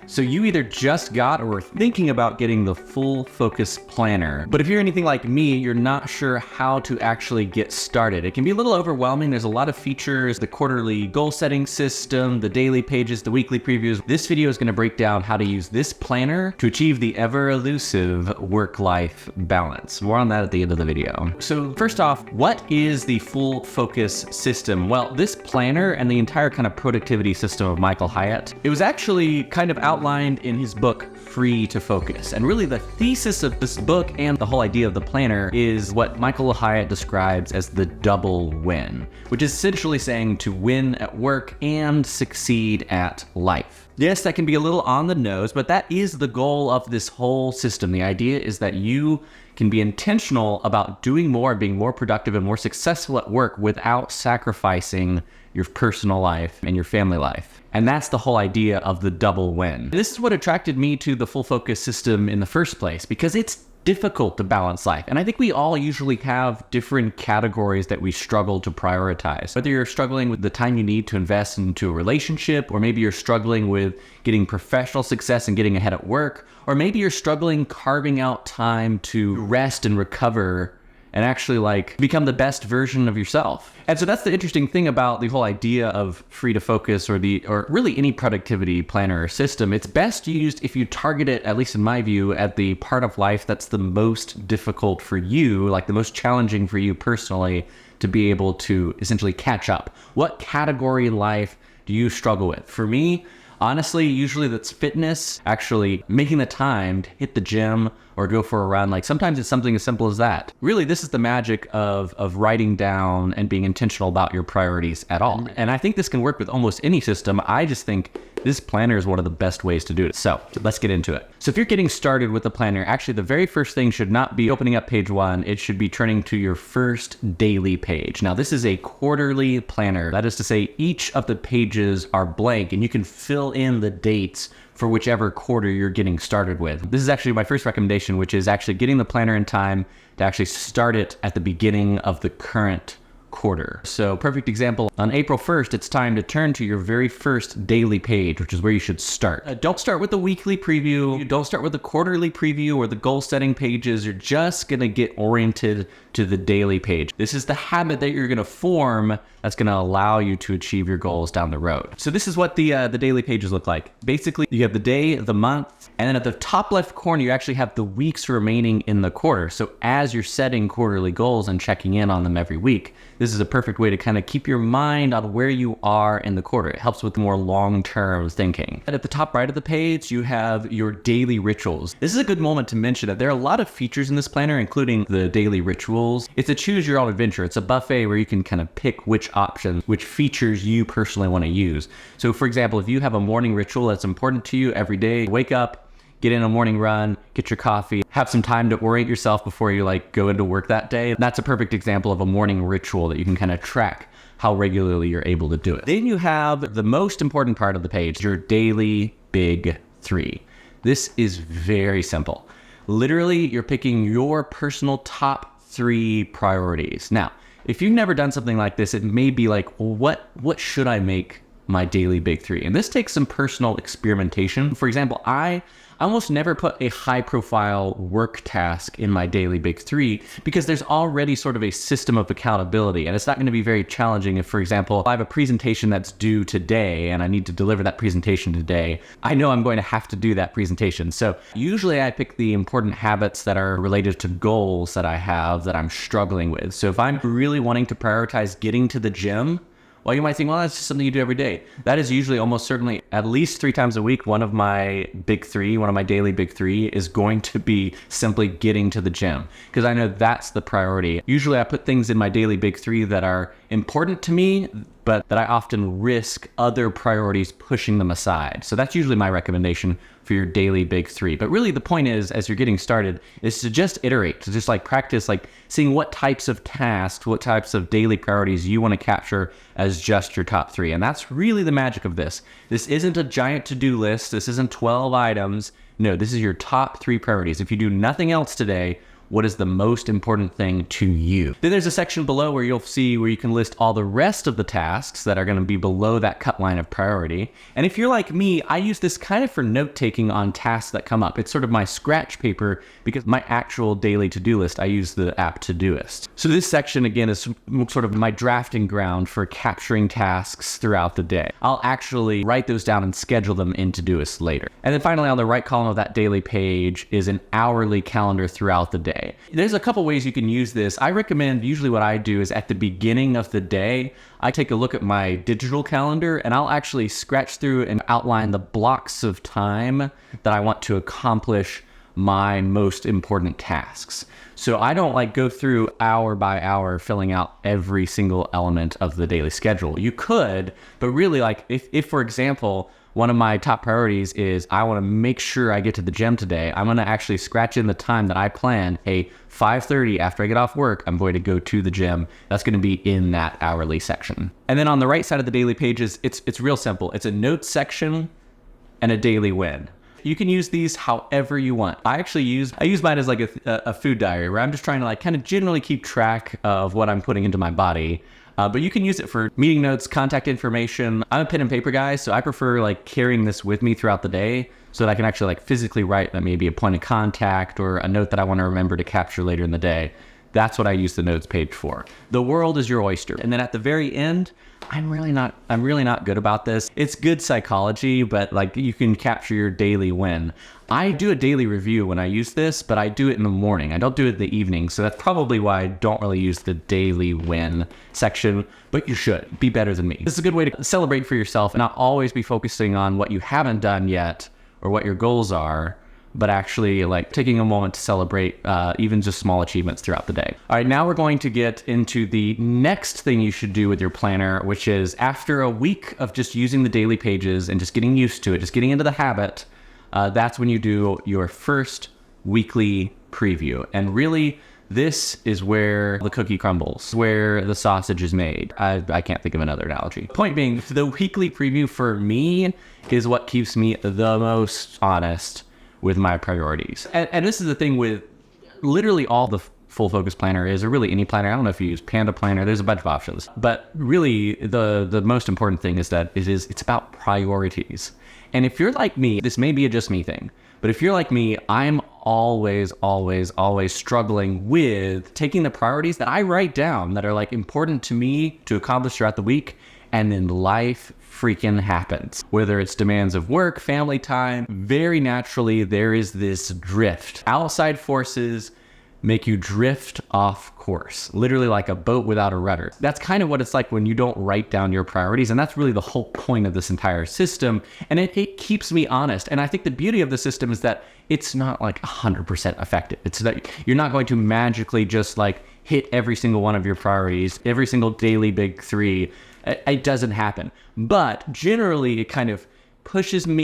So you either just got or are thinking about getting the full focus planner. But if you're anything like me, you're not sure how to actually get started. It can be a little overwhelming. There's a lot of features, the quarterly goal setting system, the daily pages, the weekly previews. This video is going to break down how to use this planner to achieve the ever elusive work-life balance. More on that at the end of the video. So first off, what is the full focus system? Well, this planner and the entire kind of productivity system of Michael Hyatt, it was actually kind of outlined in his book, Free to Focus. And really the thesis of this book and the whole idea of the planner is what Michael Hyatt describes as the double win, which is essentially saying to win at work and succeed at life. Yes, that can be a little on the nose, but that is the goal of this whole system. The idea is that you can be intentional about doing more, being more productive and more successful at work without sacrificing your personal life and your family life. And that's the whole idea of the double win. This is what attracted me to the full focus system in the first place, because it's difficult to balance life. And I think we all usually have different categories that we struggle to prioritize. Whether you're struggling with the time you need to invest into a relationship, or maybe you're struggling with getting professional success and getting ahead at work, or maybe you're struggling carving out time to rest and recover and actually become the best version of yourself. And so that's the interesting thing about the whole idea of Free to Focus or really any productivity planner or system. It's best used if you target it, at least in my view, at the part of life that's the most difficult for you, like the most challenging for you personally, to be able to essentially catch up. What category in life do you struggle with? For me, honestly, usually that's fitness, actually making the time to hit the gym or go for a run. Sometimes it's something as simple as that. Really, this is the magic of writing down and being intentional about your priorities at all. And I think this can work with almost any system. I just think this planner is one of the best ways to do it. So let's get into it. So if you're getting started with the planner, actually the very first thing should not be opening up page 1. It should be turning to your first daily page. Now this is a quarterly planner. That is to say each of the pages are blank and you can fill in the dates for whichever quarter you're getting started with. This is actually my first recommendation, which is actually getting the planner in time to actually start it at the beginning of the current quarter. So perfect example, on April 1st, it's time to turn to your very first daily page, which is where you should start. Don't start with the weekly preview. Don't start with the quarterly preview or the goal setting pages. You're just gonna get oriented to the daily page. This is the habit that you're gonna form that's gonna allow you to achieve your goals down the road. So this is what the daily pages look like. Basically, you have the day, the month, and then at the top left corner, you actually have the weeks remaining in the quarter. So as you're setting quarterly goals and checking in on them every week, this is a perfect way to kind of keep your mind on where you are in the quarter. It helps with more long-term thinking. And at the top right of the page, you have your daily rituals. This is a good moment to mention that there are a lot of features in this planner, including the daily rituals. It's a choose your own adventure. It's a buffet where you can kind of pick which options, which features you personally want to use. So for example, if you have a morning ritual that's important to you every day, wake up, get in a morning run, get your coffee, have some time to orient yourself before you go into work that day. That's a perfect example of a morning ritual that you can kind of track how regularly you're able to do it. Then you have the most important part of the page, your daily big 3. This is very simple. Literally, you're picking your personal top 3 priorities. Now, if you've never done something like this, it may be well, what should I make my daily big 3? And this takes some personal experimentation. For example, I almost never put a high profile work task in my daily big 3 because there's already sort of a system of accountability, and it's not going to be very challenging if, for example, I have a presentation that's due today and I need to deliver that presentation today. I know I'm going to have to do that presentation. So usually I pick the important habits that are related to goals that I have that I'm struggling with. So if I'm really wanting to prioritize getting to the gym, well, you might think, well, that's just something you do every day. That is usually almost certainly at least 3 times a week. One of my daily big 3 is going to be simply getting to the gym because I know that's the priority. Usually I put things in my daily big 3 that are important to me, but that I often risk other priorities pushing them aside. So that's usually my recommendation for your daily big 3. But really the point is, as you're getting started, is to just iterate, to just practice seeing what types of tasks, what types of daily priorities you want to capture as just your top 3. And that's really the magic of this. This isn't a giant to-do list. This isn't 12 items. No, this is your top 3 priorities. If you do nothing else today, what is the most important thing to you. Then there's a section below where you'll see where you can list all the rest of the tasks that are going to be below that cut line of priority. And if you're like me, I use this kind of for note-taking on tasks that come up. It's sort of my scratch paper because my actual daily to-do list, I use the app Todoist. So this section, again, is sort of my drafting ground for capturing tasks throughout the day. I'll actually write those down and schedule them in Todoist later. And then finally, on the right column of that daily page is an hourly calendar throughout the day. There's a couple ways you can use this. I recommend, usually what I do is at the beginning of the day, I take a look at my digital calendar and I'll actually scratch through and outline the blocks of time that I want to accomplish my most important tasks. So I don't like go through hour by hour filling out every single element of the daily schedule. You could, but really like if for example, one of my top priorities is I want to make sure I get to the gym today. I'm going to actually scratch in the time that I plan. Hey, 5:30 after I get off work, I'm going to go to the gym. That's going to be in that hourly section. And then on the right side of the daily pages, it's real simple. It's a notes section and a daily win. You can use these however you want. I use mine as like a food diary where I'm just trying to like kind of generally keep track of what I'm putting into my body. But you can use it for meeting notes, contact information. I'm a pen and paper guy, so I prefer like carrying this with me throughout the day so that I can actually like physically write maybe a point of contact or a note that I want to remember to capture later in the day. That's what I use the notes page for. The world is your oyster. And then at the very end, I'm really not good about this. It's good psychology, but like you can capture your daily win. I do a daily review when I use this, but I do it in the morning. I don't do it in the evening. So that's probably why I don't really use the daily win section, but you should be better than me. This is a good way to celebrate for yourself and not always be focusing on what you haven't done yet or what your goals are, but actually like taking a moment to celebrate even just small achievements throughout the day. All right, now we're going to get into the next thing you should do with your planner, which is after a week of just using the daily pages and just getting used to it, just getting into the habit, that's when you do your first weekly preview. And really, this is where the cookie crumbles, where the sausage is made. I can't think of another analogy. Point being, the weekly preview for me is what keeps me the most honest with my priorities. And this is the thing with literally all the full focus planner is, or really any planner. I don't know if you use Panda Planner, there's a bunch of options. But really the most important thing is that it's about priorities. And if you're like me, this may be a just me thing, but if you're like me, I'm always struggling with taking the priorities that I write down that are like important to me to accomplish throughout the week, and then life freaking happens. Whether it's demands of work, family time, very naturally there is this drift. Outside forces make you drift off course, literally like a boat without a rudder. That's kind of what it's like when you don't write down your priorities, and that's really the whole point of this entire system, and it keeps me honest. And I think the beauty of the system is that it's not like 100% effective. It's that you're not going to magically just like hit every single one of your priorities, every single daily big three. It doesn't happen. But generally, it kind of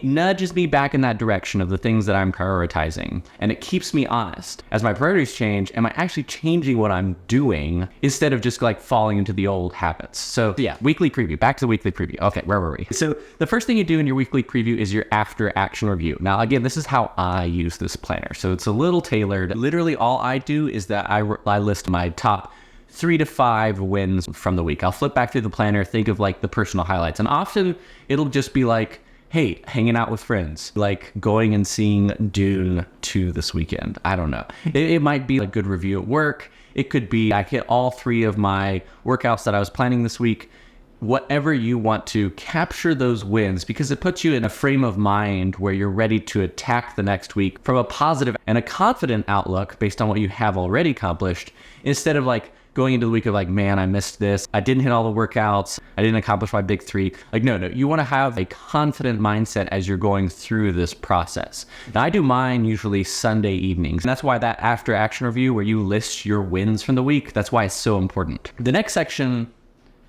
nudges me back in that direction of the things that I'm prioritizing. And it keeps me honest. As my priorities change, am I actually changing what I'm doing instead of just like falling into the old habits? So yeah, weekly preview, back to the weekly preview. Okay, where were we? So the first thing you do in your weekly preview is your after action review. Now, again, this is how I use this planner. So it's a little tailored. Literally all I do is that I list my top 3 to 5 wins from the week. I'll flip back through the planner, think of like the personal highlights. And often it'll just be like, hey, hanging out with friends, like going and seeing Dune 2 this weekend. I don't know. It might be a good review at work. It could be I hit all 3 of my workouts that I was planning this week. Whatever you want to capture those wins, because it puts you in a frame of mind where you're ready to attack the next week from a positive and a confident outlook based on what you have already accomplished, instead of like going into the week of like, man, I missed this. I didn't hit all the workouts. I didn't accomplish my big 3. Like, no, you want to have a confident mindset as you're going through this process. Now, I do mine usually Sunday evenings. And that's why that after action review where you list your wins from the week, that's why it's so important. The next section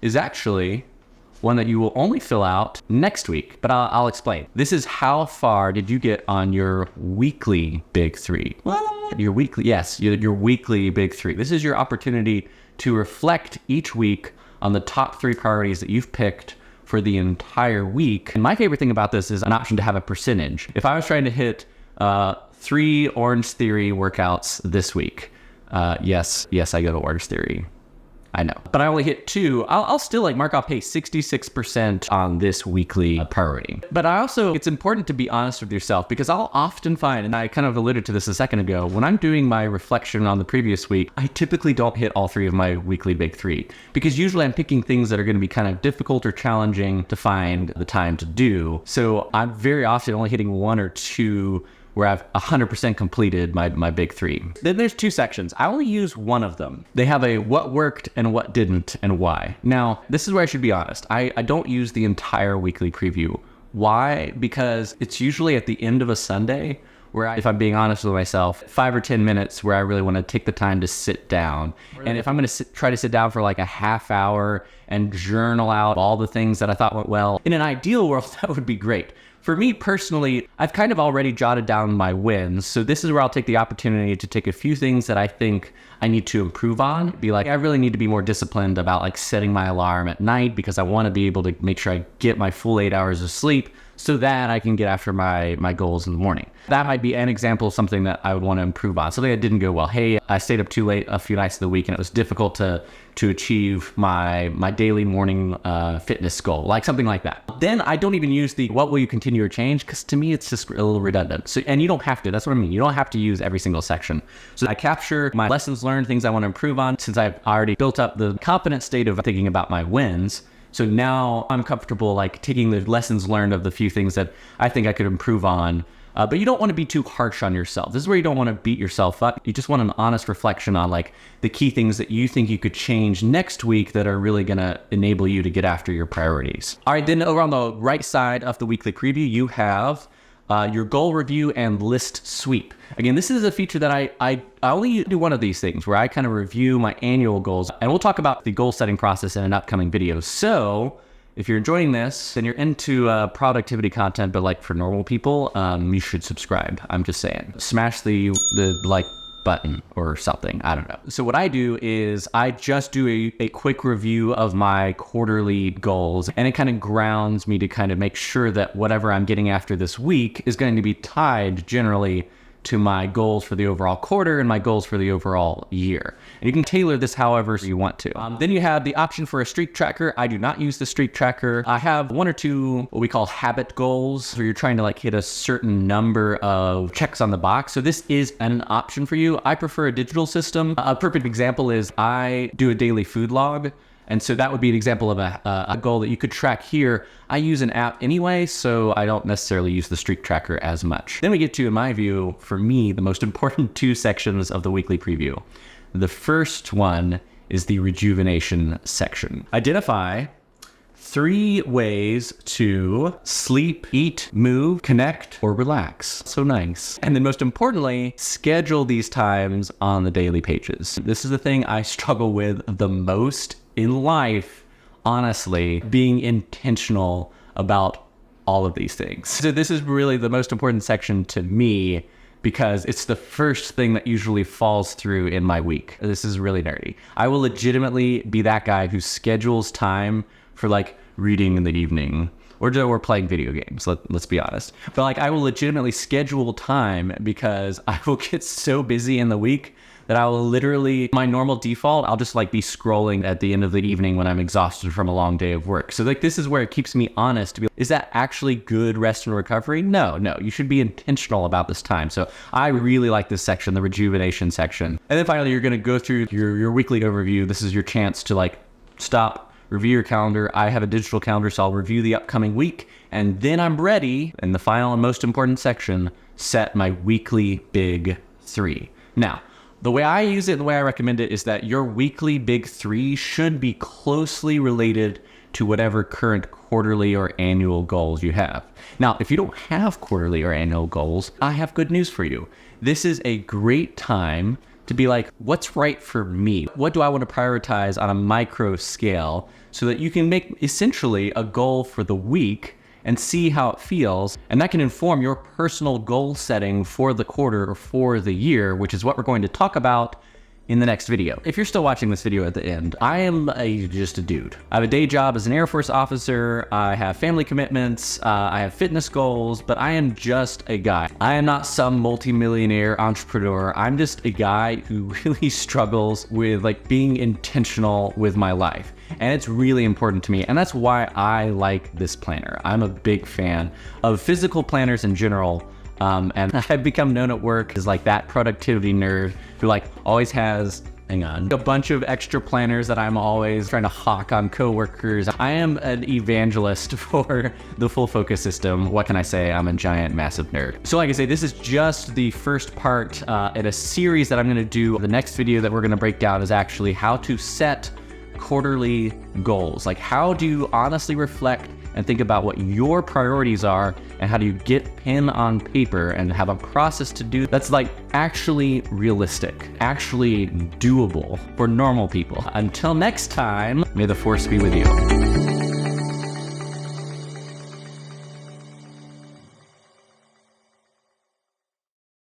is actually one that you will only fill out next week, but I'll explain. This is how far did you get on your weekly big 3? Your weekly big 3. This is your opportunity to reflect each week on the top 3 priorities that you've picked for the entire week. And my favorite thing about this is an option to have a percentage. If I was trying to hit 3 Orange Theory workouts this week, Yes, I go to Orange Theory. I know, but I only hit 2. I'll still like mark off, hey, 66% on this weekly priority. But it's important to be honest with yourself, because I'll often find, and I kind of alluded to this a second ago, when I'm doing my reflection on the previous week, I typically don't hit all 3 of my weekly big 3, because usually I'm picking things that are going to be kind of difficult or challenging to find the time to do. So I'm very often only hitting 1 or 2 where I've 100% completed my big 3. Then there's 2 sections. I only use one of them. They have a what worked and what didn't and why. Now, this is where I should be honest. I don't use the entire weekly preview. Why? Because it's usually at the end of a Sunday where if I'm being honest with myself, 5 or 10 minutes where I really want to take the time to sit down. Really? And if I'm going to try to sit down for like a half hour and journal out all the things that I thought went well, in an ideal world, that would be great. For me personally, I've kind of already jotted down my wins. So this is where I'll take the opportunity to take a few things that I think I need to improve on. Be like, I really need to be more disciplined about like setting my alarm at night, because I want to be able to make sure I get my full 8 hours of sleep so that I can get after my goals in the morning. That might be an example of something that I would want to improve on. Something that didn't go well. Hey, I stayed up too late a few nights of the week and it was difficult to achieve my daily morning fitness goal, like something like that. Then I don't even use the what will you continue or change, because to me it's just a little redundant. So, and you don't have to, that's what I mean. You don't have to use every single section. So I capture my lessons learned, things I want to improve on, since I've already built up the confident state of thinking about my wins. So now I'm comfortable like taking the lessons learned of the few things that I think I could improve on. But you don't want to be too harsh on yourself. This is where you don't want to beat yourself up. You just want an honest reflection on like the key things that you think you could change next week that are really going to enable you to get after your priorities. All right, then over on the right side of the weekly preview, you have your goal review and list sweep. Again, this is a feature that I only do one of these things where I kind of review my annual goals, and we'll talk about the goal setting process in an upcoming video. So if you're enjoying this and you're into productivity content, but like for normal people, you should subscribe. I'm just saying, smash the like button or something. I don't know. So what I do is I just do a quick review of my quarterly goals, and it kind of grounds me to kind of make sure that whatever I'm getting after this week is going to be tied generally to my goals for the overall quarter and my goals for the overall year. And you can tailor this however you want to. Then you have the option for a streak tracker. I do not use the streak tracker. I have 1 or 2 what we call habit goals, where you're trying to like hit a certain number of checks on the box. So this is an option for you. I prefer a digital system. A perfect example is I do a daily food log. And so that would be an example of a goal that you could track here. I use an app anyway, so I don't necessarily use the streak tracker as much. Then we get to, in my view, for me, the most important 2 sections of the weekly preview. The first one is the rejuvenation section. Identify 3 ways to sleep, eat, move, connect, or relax. So nice. And then most importantly, schedule these times on the daily pages. This is the thing I struggle with the most in life, honestly, being intentional about all of these things. So this is really the most important section to me, because it's the first thing that usually falls through in my week. This is really nerdy. I will legitimately be that guy who schedules time for like reading in the evening or playing video games, let's be honest. But like I will legitimately schedule time, because I will get so busy in the week that I will literally, my normal default, I'll just like be scrolling at the end of the evening when I'm exhausted from a long day of work. So like this is where it keeps me honest to be, is that actually good rest and recovery? No, you should be intentional about this time. So I really like this section, the rejuvenation section. And then finally, you're gonna go through your weekly overview. This is your chance to like stop, review your calendar. I have a digital calendar, so I'll review the upcoming week, and then I'm ready, in the final and most important section, set my weekly big 3. Now, the way I use it, the way I recommend it, is that your weekly big 3 should be closely related to whatever current quarterly or annual goals you have. Now, if you don't have quarterly or annual goals, I have good news for you. This is a great time to be like, what's right for me? What do I want to prioritize on a micro scale, so that you can make essentially a goal for the week and see how it feels. And that can inform your personal goal setting for the quarter or for the year, which is what we're going to talk about in the next video. If you're still watching this video at the end, I am just a dude. I have a day job as an Air Force officer, I have family commitments, I have fitness goals, but I am just a guy. I am not some multimillionaire entrepreneur. I'm just a guy who really struggles with like being intentional with my life. And it's really important to me. And that's why I like this planner. I'm a big fan of physical planners in general. And I've become known at work as like that productivity nerd who like always has, a bunch of extra planners that I'm always trying to hawk on coworkers. I am an evangelist for the full focus system. What can I say? I'm a giant, massive nerd. So like I say, this is just the first part in a series that I'm gonna do. The next video that we're gonna break down is actually how to set quarterly goals. Like how do you honestly reflect and think about what your priorities are and how do you get pen on paper and have a process to do that's like actually realistic, actually doable for normal people. Until next time, may the force be with you.